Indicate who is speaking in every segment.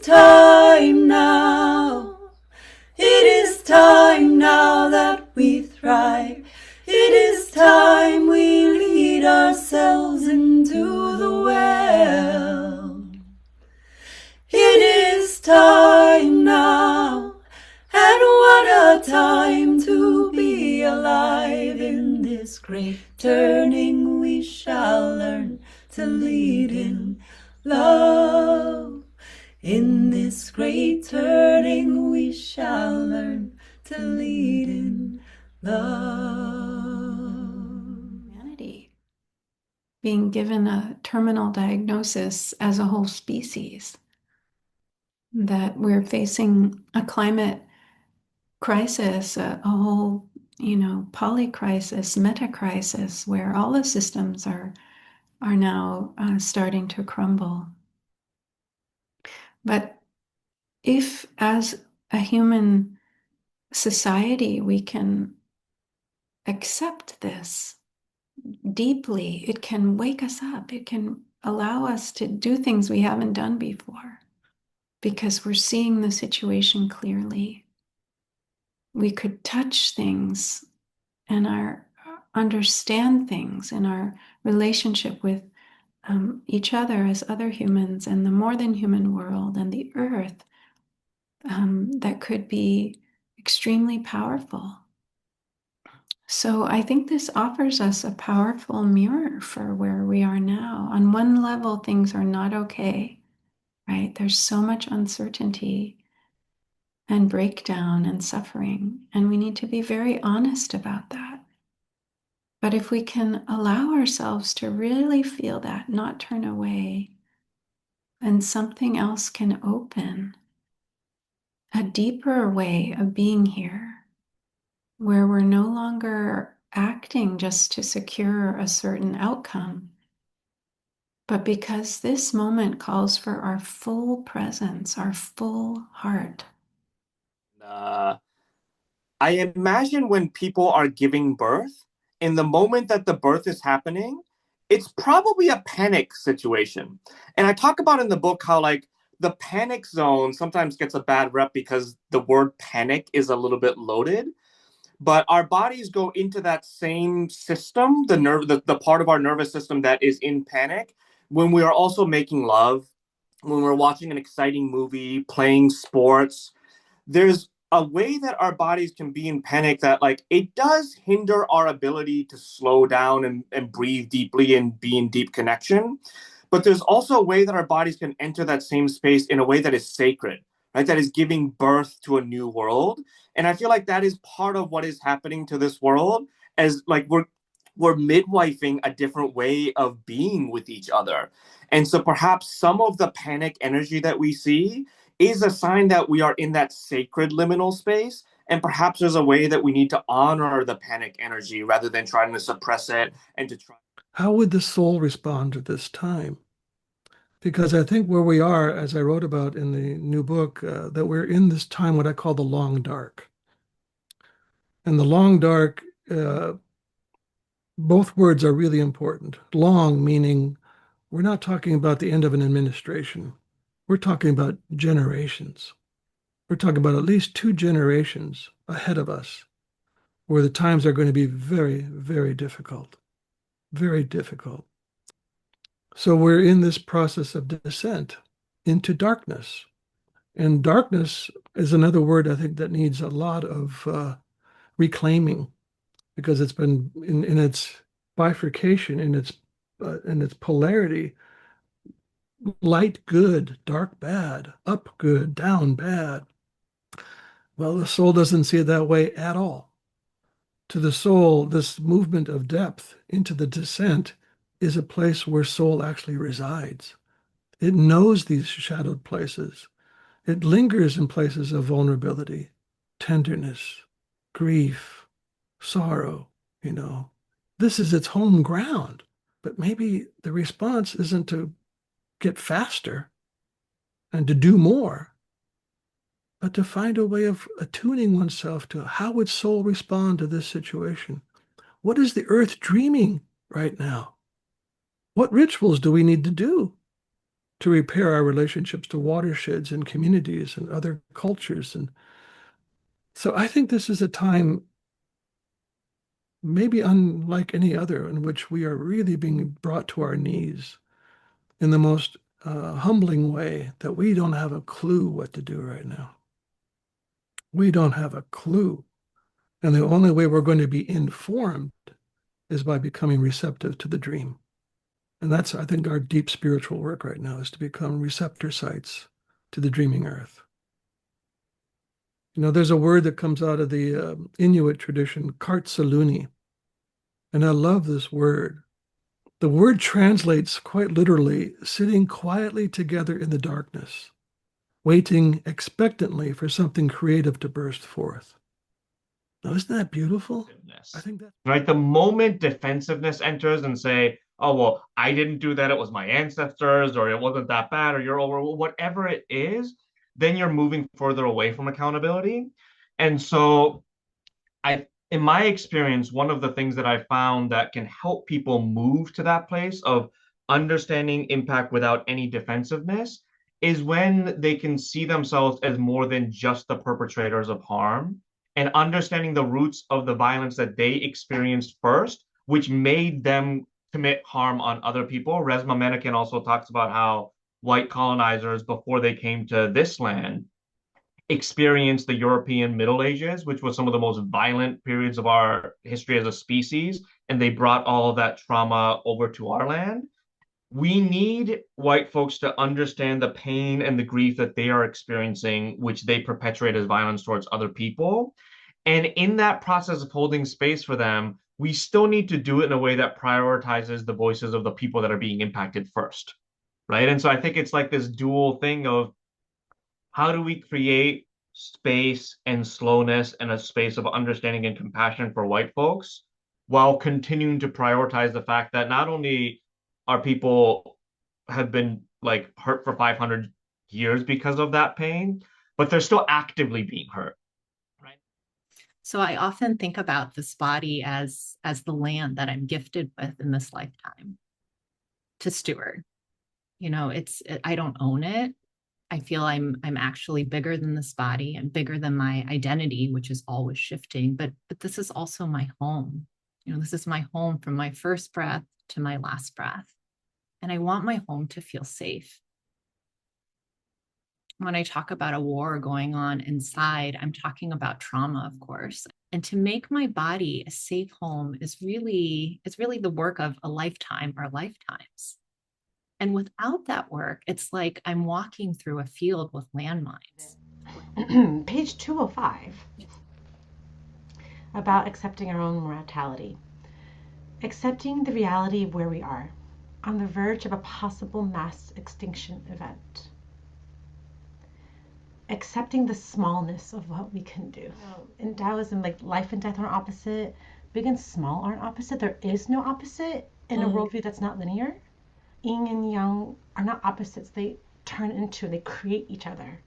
Speaker 1: time now. It is time now that we thrive. It is time we lead ourselves into the well. It is time now, and what a time to be alive. In this great turning we shall learn to lead in love. In this great turning we shall learn to lead in love.
Speaker 2: Humanity being given a terminal diagnosis as a whole species, that we're facing a climate crisis, a whole, polycrisis, meta-crisis, where all the systems are now starting to crumble. But if, as a human society, we can accept this deeply, it can wake us up. It can allow us to do things we haven't done before because we're seeing the situation clearly. We could touch things and understand things in our relationship with each other as other humans and the more than human world and the earth, that could be extremely powerful. So I think this offers us a powerful mirror for where we are now. On one level, things are not okay, right? There's so much uncertainty and breakdown and suffering, and we need to be very honest about that. But if we can allow ourselves to really feel that, not turn away, and something else can open, a deeper way of being here, where we're no longer acting just to secure a certain outcome, but because this moment calls for our full presence, our full heart.
Speaker 3: I imagine when people are giving birth, in the moment that the birth is happening, it's probably a panic situation. And I talk about in the book how like the panic zone sometimes gets a bad rep because the word panic is a little bit loaded. But our bodies go into that same system, the part of our nervous system that is in panic, when we are also making love, when we're watching an exciting movie, playing sports. There's a way that our bodies can be in panic that like it does hinder our ability to slow down and breathe deeply and be in deep connection. But there's also a way that our bodies can enter that same space in a way that is sacred, right? That is giving birth to a new world. And I feel like that is part of what is happening to this world, as like we're midwifing a different way of being with each other. And so perhaps some of the panic energy that we see is a sign that we are in that sacred liminal space. And perhaps there's a way that we need to honor the panic energy rather than trying to suppress it and to try.
Speaker 4: How would the soul respond at this time? Because I think where we are, as I wrote about in the new book, that we're in this time, what I call the long dark. And the long dark, both words are really important. Long meaning we're not talking about the end of an administration. We're talking about generations. We're talking about at least 2 generations ahead of us, where the times are going to be very, very difficult. Very difficult. So we're in this process of descent into darkness. And darkness is another word I think that needs a lot of reclaiming, because it's been in its bifurcation, in its polarity, light good, dark bad, up good, down bad. Well, the soul doesn't see it that way at all. To the soul, this movement of depth into the descent is a place where soul actually resides. It knows these shadowed places. It lingers in places of vulnerability, tenderness, grief, sorrow, This is its home ground. But maybe the response isn't to get faster and to do more, but to find a way of attuning oneself to how would soul respond to this situation? What is the earth dreaming right now? What rituals do we need to do to repair our relationships to watersheds and communities and other cultures. And so I think this is a time maybe unlike any other in which we are really being brought to our knees in the most humbling way, that we don't have a clue what to do right now. We don't have a clue. And the only way we're going to be informed is by becoming receptive to the dream. And that's, I think, our deep spiritual work right now, is to become receptor sites to the dreaming earth. You know, there's a word that comes out of the Inuit tradition, kartsaluni. And I love this word. The word translates quite literally, sitting quietly together in the darkness, waiting expectantly for something creative to burst forth. Now, isn't that beautiful? I think that,
Speaker 3: right, the moment defensiveness enters and say, oh, well, I didn't do that, it was my ancestors, or it wasn't that bad, or you're over, whatever it is, then you're moving further away from accountability. And so in my experience, one of the things that I found that can help people move to that place of understanding impact without any defensiveness is when they can see themselves as more than just the perpetrators of harm, and understanding the roots of the violence that they experienced first, which made them commit harm on other people. Resmaa Menakem also talks about how white colonizers, before they came to this land, experienced the European Middle Ages, which was some of the most violent periods of our history as a species, and they brought all of that trauma over to our land. We need white folks to understand the pain and the grief that they are experiencing, which they perpetuate as violence towards other people. And in that process of holding space for them, we still need to do it in a way that prioritizes the voices of the people that are being impacted first, right? And so I think it's like this dual thing of, how do we create space and slowness and a space of understanding and compassion for white folks, while continuing to prioritize the fact that not only are people have been like hurt for 500 years because of that pain, but they're still actively being hurt, right?
Speaker 5: So I often think about this body as the land that I'm gifted with in this lifetime to steward. You know, I don't own it. I feel I'm actually bigger than this body and bigger than my identity, which is always shifting. But this is also my home. You know, this is my home from my first breath to my last breath. And I want my home to feel safe. When I talk about a war going on inside, I'm talking about trauma, of course. And to make my body a safe home it's really the work of a lifetime or lifetimes. And without that work, it's like I'm walking through a field with landmines.
Speaker 6: Page 205, about accepting our own mortality. Accepting the reality of where we are, on the verge of a possible mass extinction event. Accepting the smallness of what we can do. In Taoism, like life and death aren't opposite, big and small aren't opposite. There is no opposite in a worldview that's not linear. Yin and yang are not opposites. They turn into, they create each other.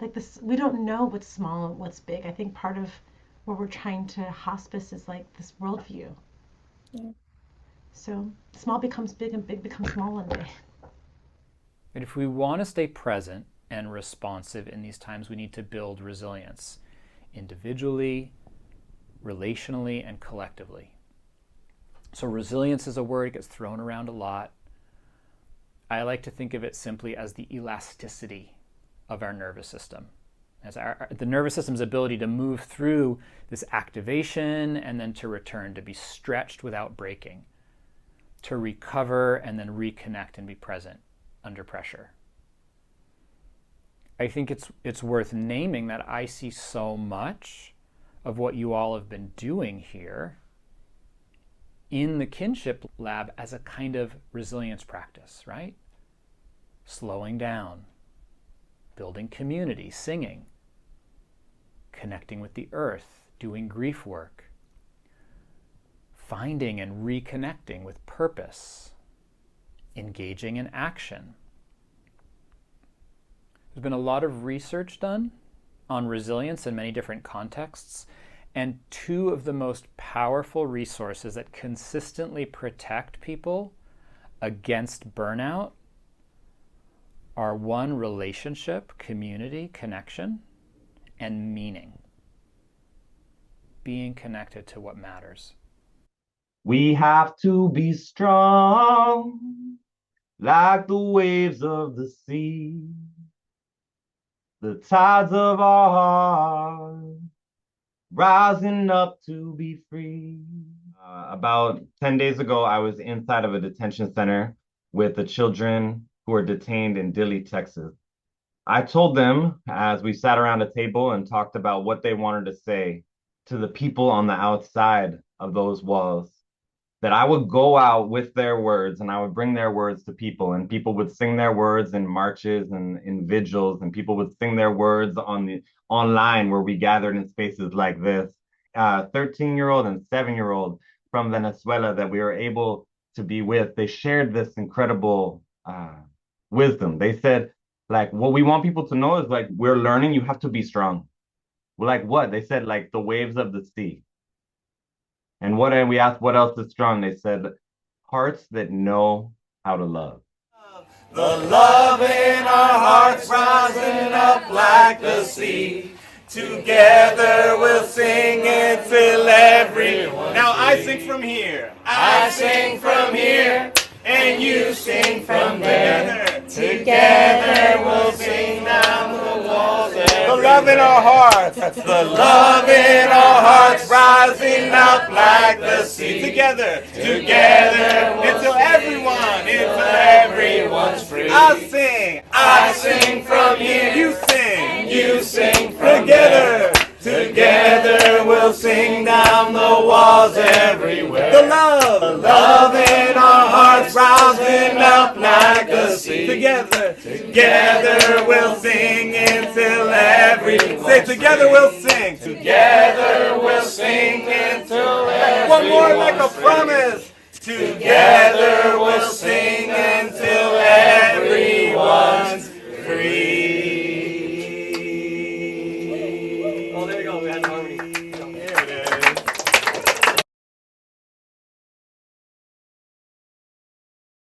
Speaker 6: Like this, we don't know what's small and what's big. I think part of what we're trying to hospice is like this worldview. Yeah. So small becomes big and big becomes small one day.
Speaker 7: But if we want to stay present and responsive in these times, we need to build resilience individually, relationally, and collectively. So resilience is a word that gets thrown around a lot. I like to think of it simply as the elasticity of our nervous system, as the nervous system's ability to move through this activation and then to return, to be stretched without breaking, to recover and then reconnect and be present under pressure. I think it's worth naming that I see so much of what you all have been doing here in the Kinship Lab as a kind of resilience practice, right? Slowing down, building community, singing, connecting with the earth, doing grief work, finding and reconnecting with purpose, engaging in action. There's been a lot of research done on resilience in many different contexts, and two of the most powerful resources that consistently protect people against burnout are one, relationship, community, connection, and meaning. Being connected to what matters.
Speaker 8: We have to be strong, like the waves of the sea, the tides of our heart, rising up to be free. About 10 days ago, I was inside of a detention center with the children who are detained in Dilley, Texas. I told them, as we sat around a table and talked about what they wanted to say to the people on the outside of those walls, that I would go out with their words and I would bring their words to people, and people would sing their words in marches and in vigils, and people would sing their words online where we gathered in spaces like this. 13-year-old and 7-year-old from Venezuela that we were able to be with, they shared this incredible wisdom. They said, like, what we want people to know is, like, we're learning you have to be strong. We're like, what? They said, like, the waves of the sea. And we asked what else is strong? They said, hearts that know how to love.
Speaker 9: The love in our hearts rising up like the sea. Together we'll sing it till everyone. Now I sing from here. I sing from here. And you sing from there. Together we'll sing down the walls. The love in our hearts. The love in our hearts rising up like the sea. Together until everyone's free. I sing from here. You sing from there. Together we'll sing down the walls everywhere. The love in our hearts rising up like the sea. Together we'll sing until everyone. Say, together we'll sing. Together we'll sing until everyone. One more like a promise. Together